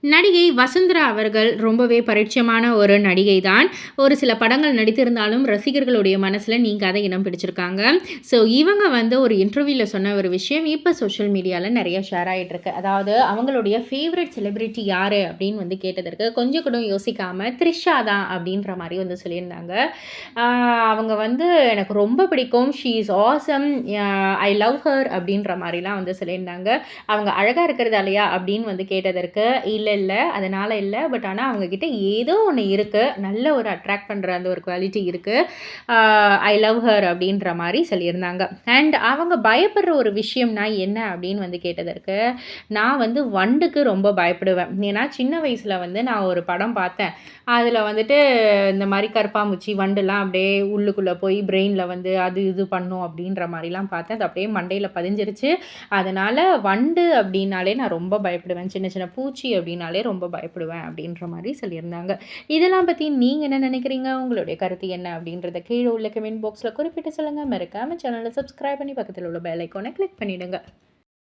நடிகை வசுந்தரா அவர்கள் ரொம்பவே பரிட்சயமான ஒரு நடிகை தான். ஒரு சில படங்கள் நடித்திருந்தாலும் ரசிகர்களுடைய மனசுல நீங்காத இடம் பிடிச்சிருக்காங்க. ஸோ இவங்க வந்து ஒரு இன்டர்வியூல சொன்ன ஒரு விஷயம் இப்ப சோஷியல் மீடியால நெறைய ஷேர் ஆயிட்டு இருக்கு. அதாவது அவங்களுடைய ஃபேவரைட் செலிபிரிட்டி யாரு அப்படின்னு வந்து கேட்டதற்கு கொஞ்சம் கூட யோசிக்காம த்ரிஷா தான் அப்படின்ற மாரி வந்து சொல்லியிருந்தாங்க. ஆ அவங்க வந்து எனக்கு ரொம்ப பிடிக்கும். She is awesome. I love her அப்படின்ற மாரிலாம் வந்து சொல்லியிருந்தாங்க. அவங்க அழகா இருக்கிறதாலயா அப்படின்னு வந்து கேட்டதற்கு, இல்ல. அதனால இல்ல. பட் ஆனா அவங்க கிட்ட ஏதோ ஒண்ணு இருக்கு. நல்ல ஒரு அட்ராக்ட் பண்ற அந்த ஒரு குவாலிட்டி இருக்கு. ஆ ஐ லவ் ஹர் அப்படின்ற மாரி சொல்லியிருந்தாங்க. அண்ட் அவங்க பயப்படுற ஒரு விஷயம்னா என்ன அப்படின்னு வந்து கேட்டதற்கு, நான் வந்து வண்டுக்கு ரொம்ப பயப்படுவேன். ஏன்னா சின்ன வயசுல வந்து நான் ஒரு படம் பார்த்தேன். அதுல வந்துட்டு இந்த மாரி கருப்பாம்பூச்சி, வண்டுலாம் அப்படியே உள்ளுக்குள்ள போய் பிரெயின்ல வந்து அது இது பண்ணும் அப்படின்ற மாரிலாம் பார்த்தேன். அது அப்படியே மண்டையில பதிஞ்சிருச்சு. அதனால வண்டு அப்டின்னாலே நான் ரொம்ப பயப்படுவேன். சின்ன சின்ன பூச்சி அப்டின்னாலே ரொம்ப பயப்படுவேன் அப்டின்ற மாரி சொல்லியிருந்தாங்க. இதெல்லாம் பத்தி நீங்க என்ன நெனைக்கிறீங்க? உங்களுடைய கருத்து என்ன? அப்டின்றத கீழ உள்ள கமெண்ட் பாக்ஸ்ல குறிப்பிட்டு சொல்லுங்க. மறக்காம சேனல சப்ஸ்கிரைப் பண்ணி பக்கத்துல உள்ள பெல் ஐகான கிளிக் பண்ணிடுங்க.